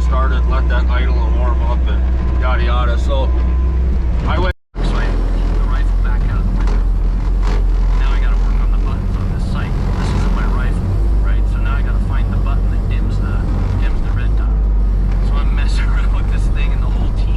started, let that idle and warm up and yada yada. So I went. So I pulled the rifle back out. Now I got to work on the buttons on this sight. This isn't my rifle, right? So now I got to find the button that dims the red dot. So I'm messing around with this thing and the whole team.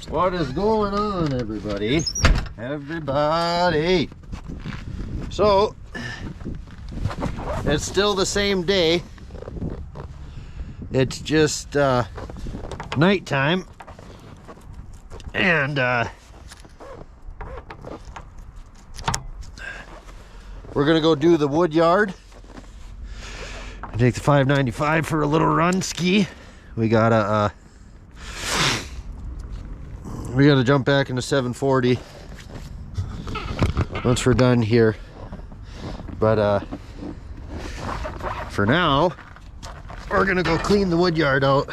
What is going on, everybody? So it's still the same day. It's just nighttime, and we're gonna go do the wood yard. Take the 595 for a little run ski. We gotta jump back into 740 once we're done here. But for now, we're gonna go clean the wood yard out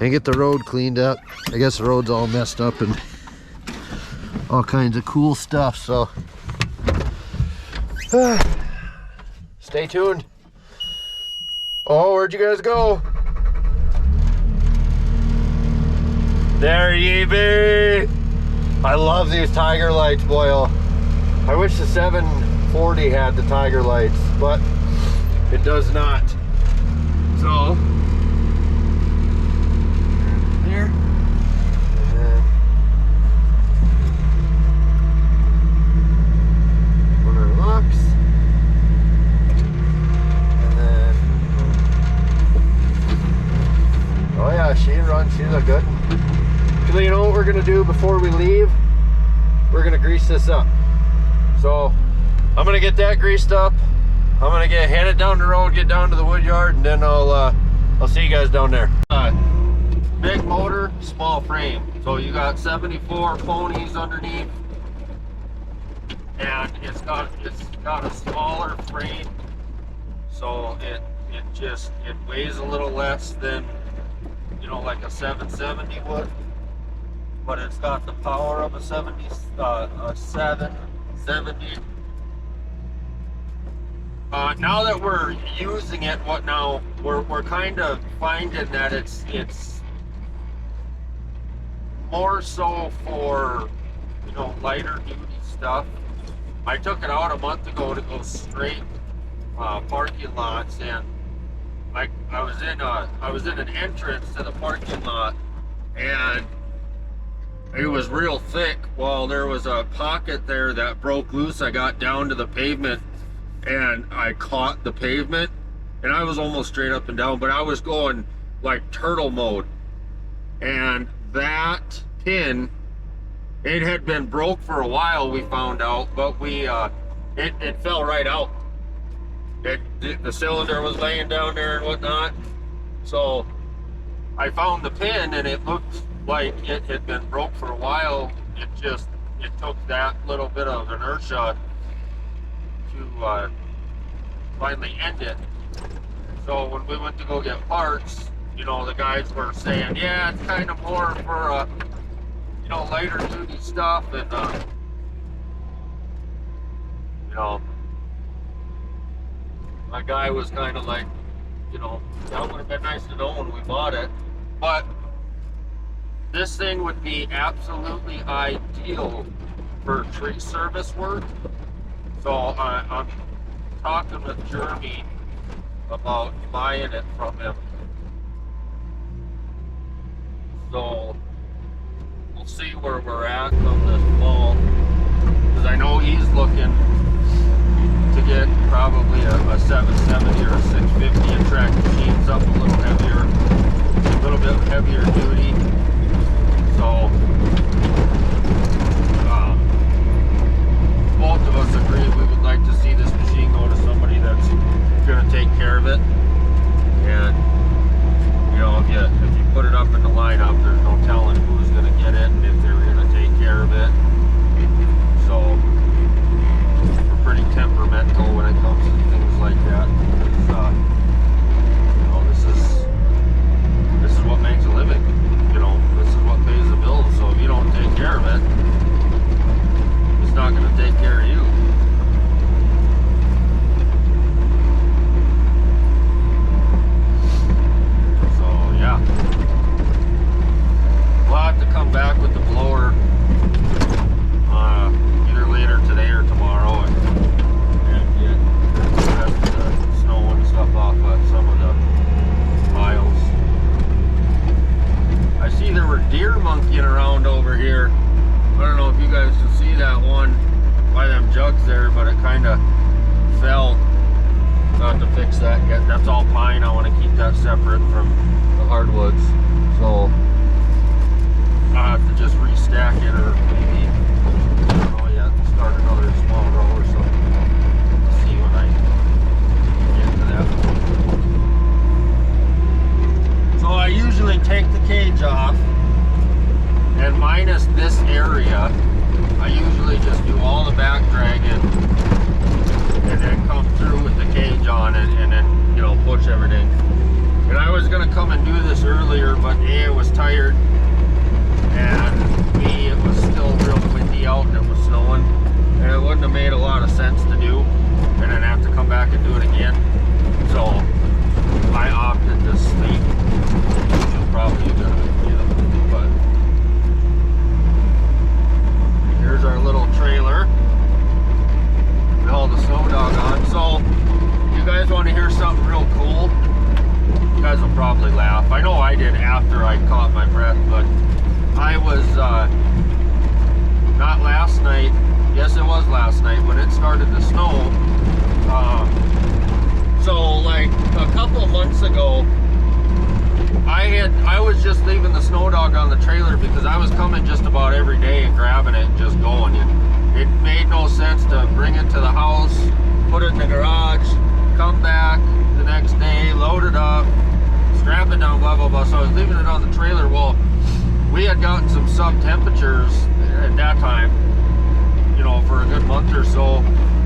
and get the road cleaned up. I guess the road's all messed up and all kinds of cool stuff, so stay tuned. Oh, where'd you guys go? There ye be! I love these tiger lights, boy. I wish the 740 had the tiger lights, but it does not. So, there. One of our locks. And then, oh yeah, she runs, she's a good one. You know what we're gonna do before we leave? We're gonna grease this up. So I'm gonna get that greased up. I'm gonna head it down the road, get down to the wood yard, and then I'll see you guys down there. Big motor, small frame. So you got 74 ponies underneath, and it's got a smaller frame. So it weighs a little less than, you know, like a 770 would. But it's got the power of a 770. Now that we're using it, we're kind of finding that it's more so for, you know, lighter duty stuff. I took it out a month ago to go straight parking lots, and I was in an entrance to the parking lot, and it was real thick. Well, there was a pocket there that broke loose. I got down to the pavement and I caught the pavement, and I was almost straight up and down, but I was going like turtle mode. And that pin, it had been broke for a while, we found out, but it fell right out. The cylinder was laying down there and whatnot. So I found the pin, and it looked like it had been broke for a while. It took that little bit of inertia to finally end it. So when we went to go get parts, you know, the guys were saying, yeah, it's kind of more for you know, lighter duty stuff, and you know, my guy was kind of like, you know, that would have been nice to know when we bought it, but this thing would be absolutely ideal for tree service work. So I'm talking with Jeremy about buying it from him. So we'll see where we're at come this fall, because I know he's looking to get probably a 770 or a 650 and track machines up a little bit heavier duty. So both of us agree we would like to see this machine go to somebody that's going to take care of it. And you know, if you put it up in the lineup, there's no telling who's going to get it and if they're going to take care of it. So we're pretty temperamental when it comes to things like that. You know, this is what makes a living. You know, this is what pays the bills. So if you don't take care of it, it's not going to take care of you. So yeah, we'll have to come back with the blower either later today or tomorrow and get the rest of the snow and stuff off of some of the piles. I see there were deer monkeying around over here. I don't know if you guys can see that one by them jugs there, but it kind of fell. Got to fix that yet. That's all pine. I want to keep that separate from the hardwoods. So I'll have to just restack it or maybe, I don't know yet, start another small row or something. See when I get to that. So I usually take the cage off, and minus this area, I usually just do all the back dragging and then come through with the cage on it and then, you know, push everything. And I was gonna come and do this earlier, but A, I was tired, and B, it was still real windy out and it was snowing, and it wouldn't have made a lot of sense to do and then have to come back and do it again. So I opted to sleep, which is probably a good idea. But here's our little trailer with all the snow dog on. So you guys want to hear something real cool? You guys will probably laugh. I know I did after I caught my breath, but I was not last night. Yes, it was last night when it started to snow. So like a couple months ago, I was just leaving the snow dog on the trailer because I was coming just about every day and grabbing it and just going. It made no sense to bring it to the house, put it in the garage, come back the next day, load it up, strap it down, blah blah blah. So I was leaving it on the trailer. Well, we had gotten some sub temperatures at that time, you know, for a good month or so,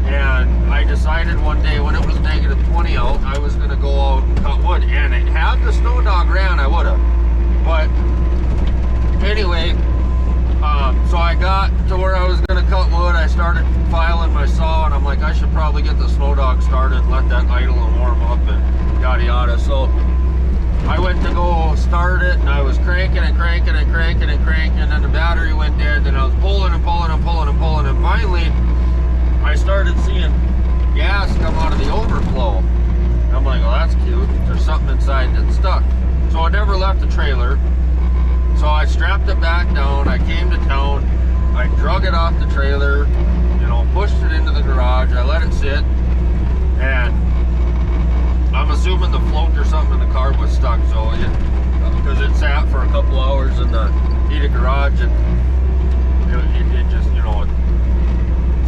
and I decided one day when it was negative 20 out, I was going to go out and cut wood. And had the snow dog ran, I would have. But anyway, so I got to where I was going to cut wood. I started filing my saw, and I'm like, I should probably get the snow dog started, let that idle and warm up, and yada yada. So I went to go start it, and I was cranking and cranking and cranking and cranking, and then the battery went dead. Then I was pulling and pulling and pulling and pulling, and finally I started seeing gas come out of the overflow. And I'm like, well, that's cute. There's something inside that's stuck. So I never left the trailer. So I strapped it back down. I came to town. I drug it off the trailer, you know, pushed it into the garage. I let it sit, and I'm assuming the float or something in the car was stuck. So because it sat for a couple hours in the heated garage, and it just, you know, it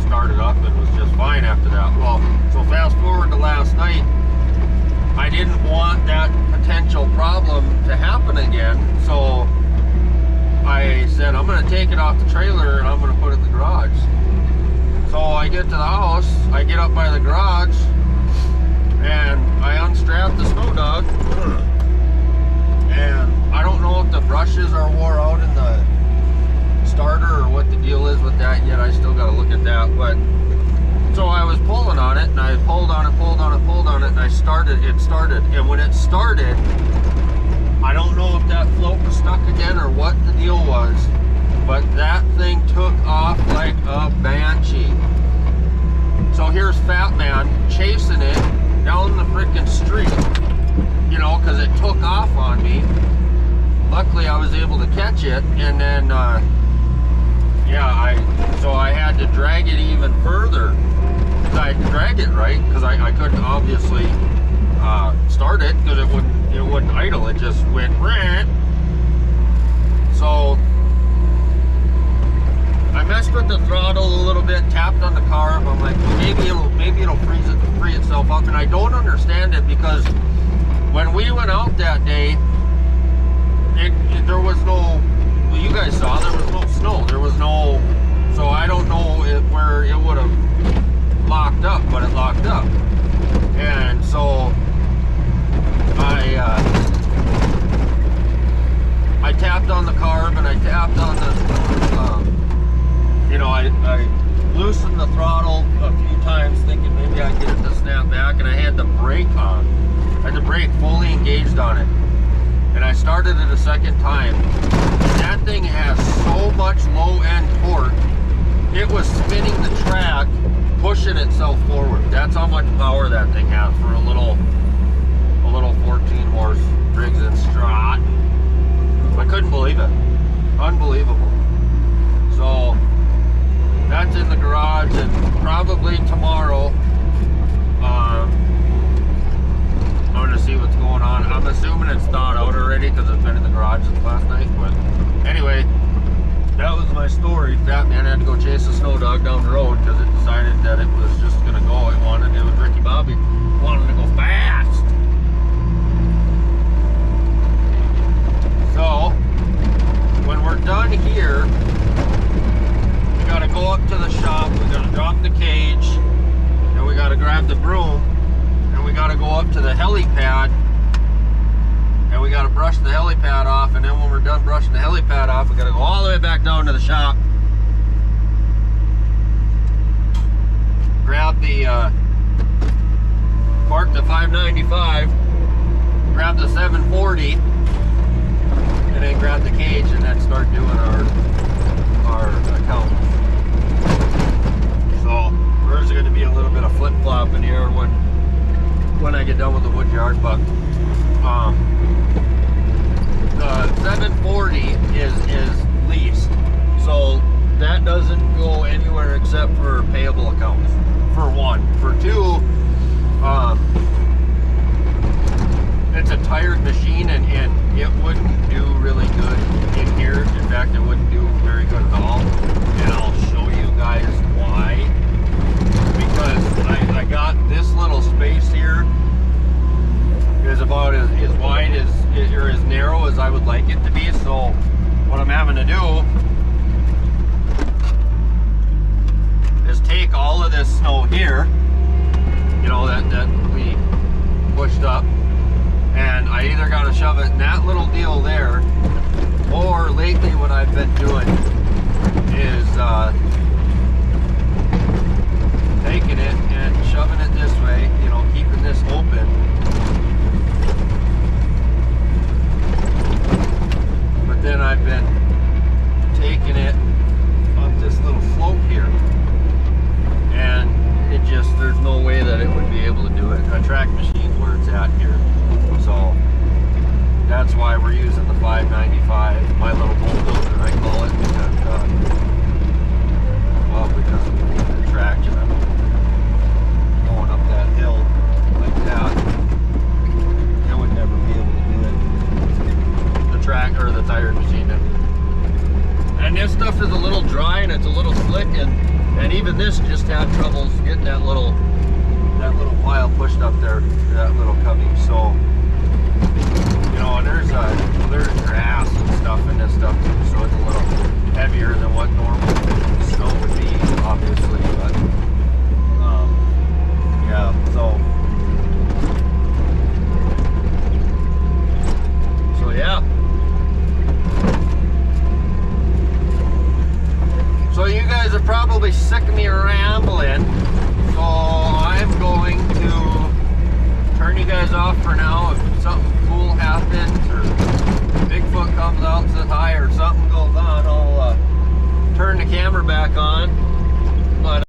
started up and was just fine after that. Well, so fast forward to last night, I didn't want that potential problem to happen again, so I said I'm going to take it off the trailer and I'm going to put it in the garage. So I get to the house, I get up by the garage, and I unstrap the snow dog, and I don't know if the brushes are wore out in the starter or what the deal is with that yet. I still got to look at that. But so I was pulling on it, and I pulled on it, and it started, and when it started, I don't know if that float was stuck again or what the deal was, but that thing took off like a banshee. So here's Fat Man chasing it down the freaking street, you know, because it took off on me. Luckily I was able to catch it, and then yeah, so I had to drag it even further. I I had to drag it, right? Because I couldn't obviously start it because it wouldn't idle. It just went rant. So I messed with the throttle a little bit, tapped on the carb. I'm like, well, maybe it'll free itself up. And I don't understand it because when we went out that day, there was no. Well, you guys saw there was no snow. There was no. So I don't know where it would have locked up, but it locked up. And so I tapped on the carb and I tapped on the, I loosened the throttle a few times thinking maybe I'd get it to snap back, and I had the brake on. I had the brake fully engaged on it. And I started it a second time. That thing has so much low end torque. It was spinning the track, pushing itself forward. That's how much power that thing has for a little 14 horse Briggs & Strat. I couldn't believe it. Unbelievable. So that's in the garage, and probably tomorrow I'm gonna see what's going on. I'm assuming it's thawed out already because it's been in the garage since last night. But anyway, that was my story. Fat man had to go chase a snow dog down the road because it decided that it was just gonna go. It was Ricky Bobby wanted to go fast. So when we're done here, we gotta go up to the shop. We gotta drop the cage, and we gotta grab the broom, and we gotta go up to the helipad, and we gotta brush the helipad off. And then when we're done brushing the helipad off, we gotta go all the way back down to the shop, grab the park the 595, grab the 740, and then grab the cage, and then start doing our account. So there's going to be a little bit of flip flop in here when I get done with the wood yard, but the 740 is leased, so that doesn't go anywhere except for payable accounts. For one, for two, it's a tired machine, and it wouldn't do really good in here. In fact, it wouldn't do very good at all, and I'll show you guys why. Because I got this little space here is about as wide or as narrow as I would like it to be. So what I'm having to do is take all of this snow here, that we pushed up, and I either got to shove it in that little deal there, or lately what I've been doing is taking it and shoving it this way, keeping this open. But then I've been taking it up this little slope here, and there's no way that it would be able to do it. A track machine's where it's at here. So that's why we're using the 595, my little bulldozer, I call it, because we need the traction. I'm going up that hill like that. It would never be able to do it. The track or the tire machine. And this stuff is a little dry and it's a little slick, and even this just had troubles getting that little pile pushed up there, that little cubby. So and there's grass and stuff in this stuff too, so it's a little heavier than what normal snow would be, obviously. But yeah, so yeah. So you guys are probably sick of me rambling, so I'm going to turn you guys off for now. If something cool happens, or Bigfoot comes out and says hi, or something goes on, I'll turn the camera back on. But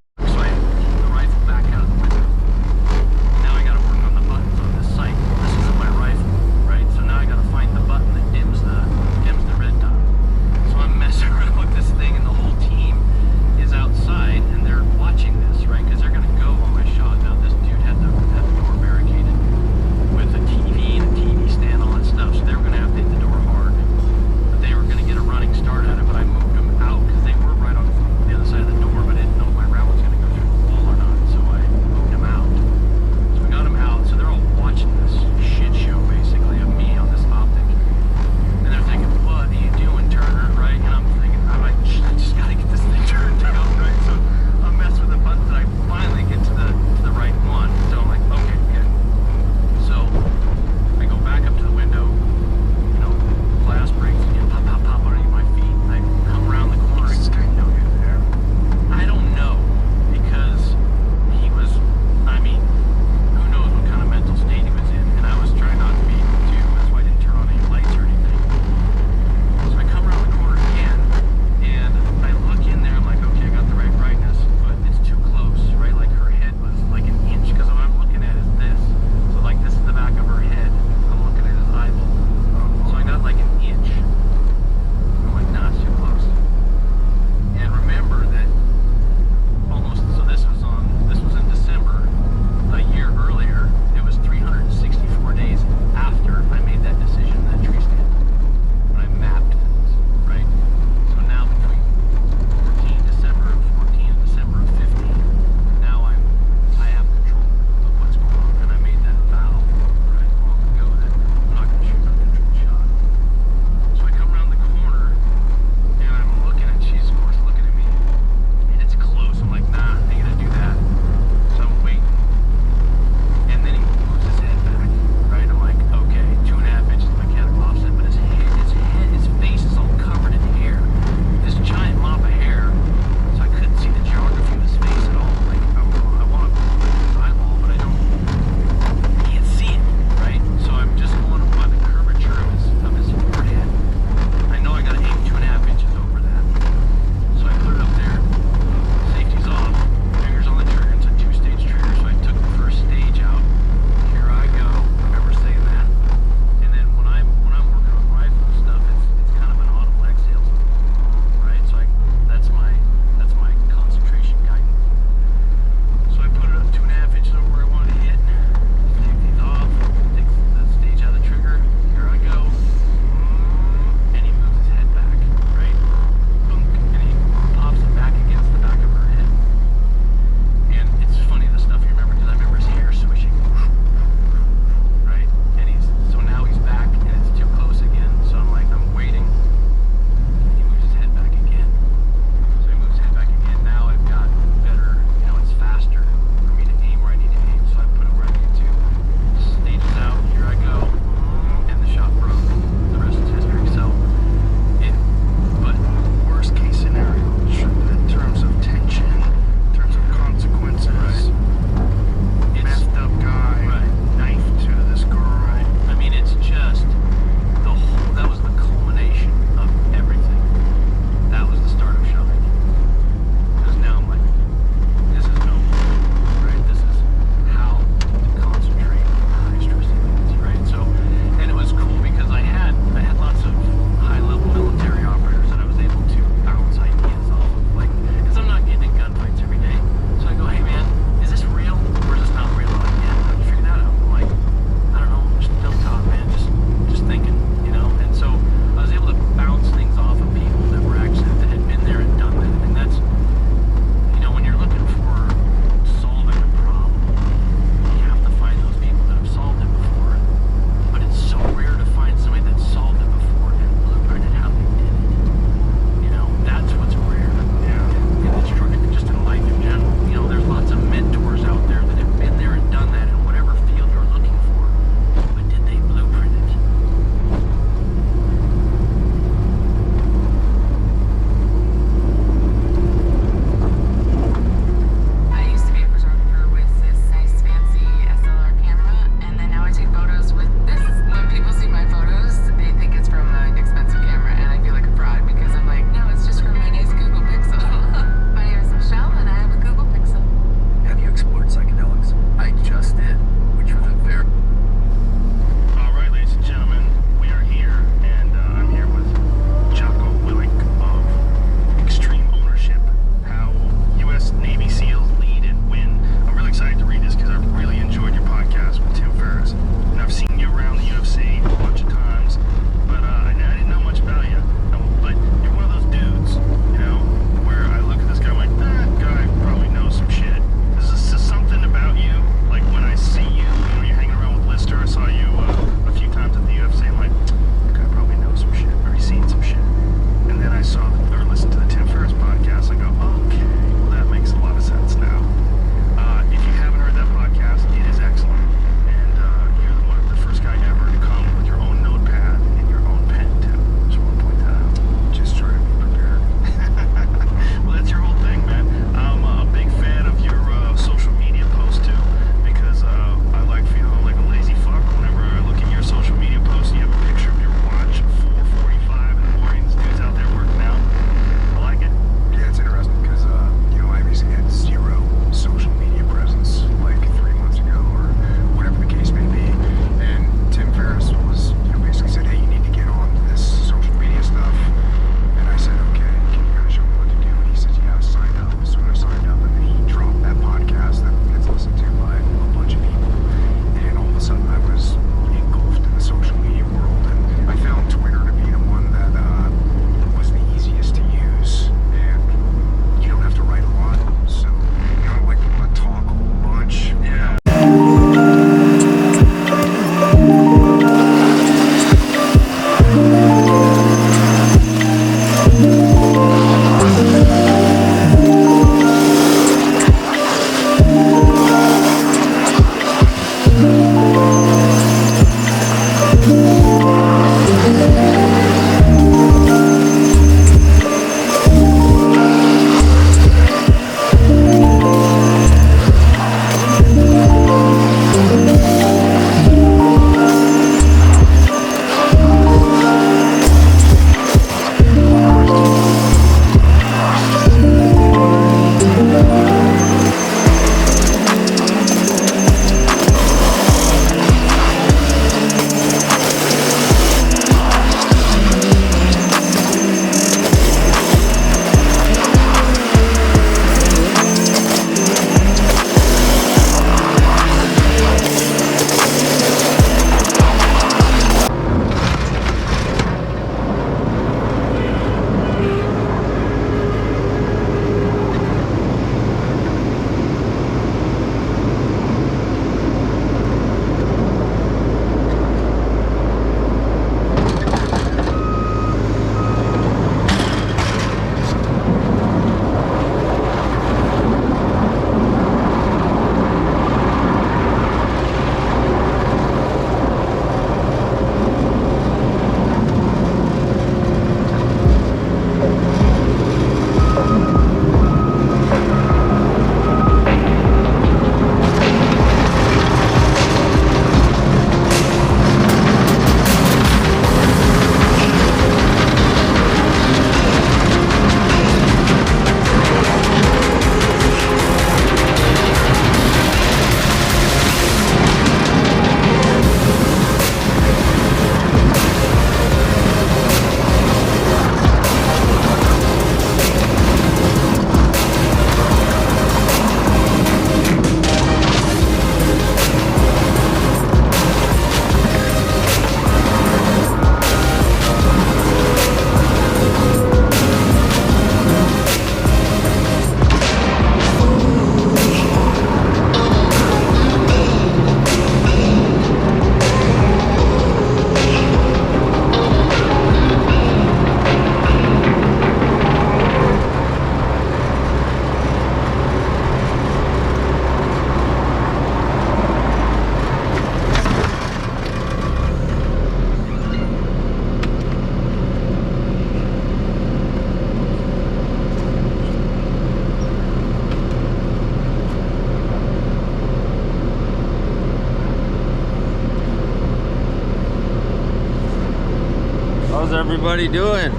everybody doing?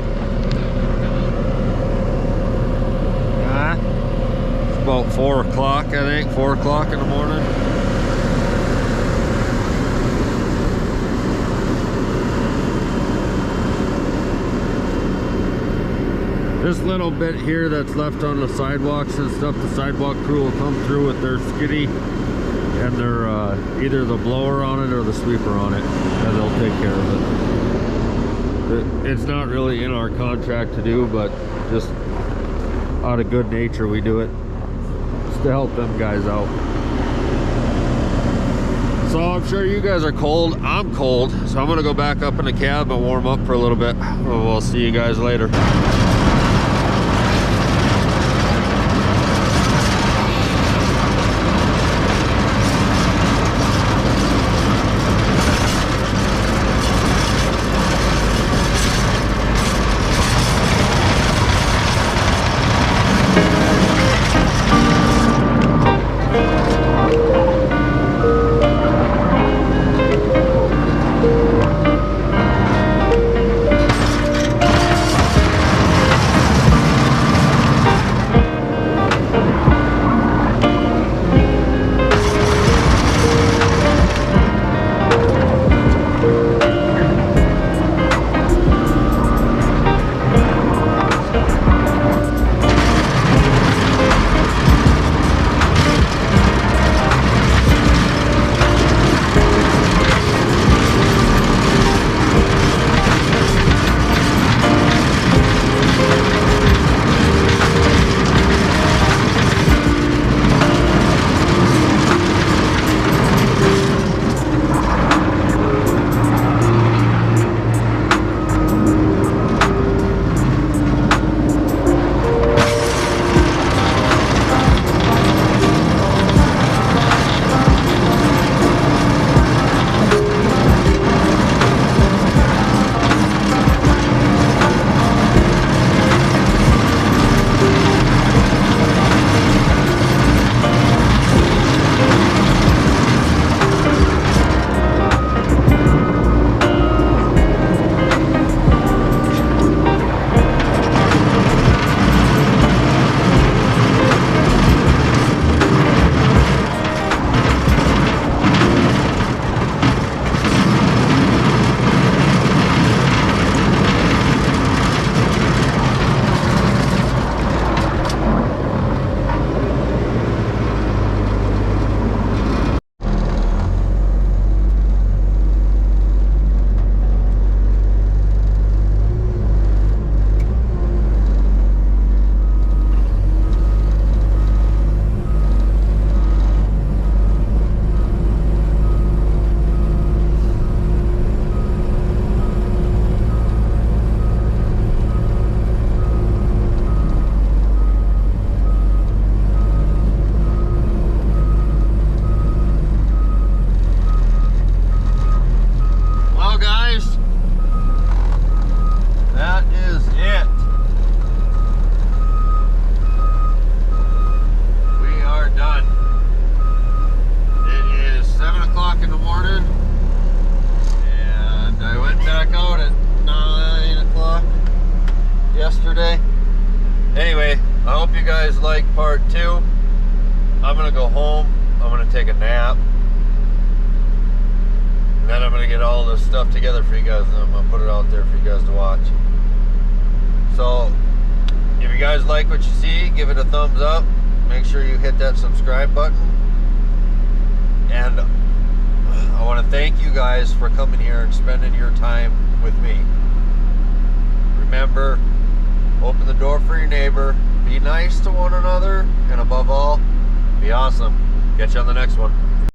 It's about 4 o'clock, I think, 4 o'clock in the morning. This little bit here that's left on the sidewalks and stuff, the sidewalk crew will come through with their skiddy and their either the blower on it or the sweeper on it, and they'll take care of it. It's not really in our contract to do, but just out of good nature we do it just to help them guys out. So I'm sure you guys are cold. I'm cold, so I'm gonna go back up in the cab and warm up for a little bit. We'll see you guys later. Anyway, I hope you guys like part 2. I'm gonna go home, I'm gonna take a nap, and then I'm gonna get all this stuff together for you guys, and I'm gonna put it out there for you guys to watch. So if you guys like what you see, give it a thumbs up, make sure you hit that subscribe button, and I want to thank you guys for coming here and spending your time with me. Remember, open the door for your neighbor, be nice to one another, and above all, be awesome. Catch you on the next one.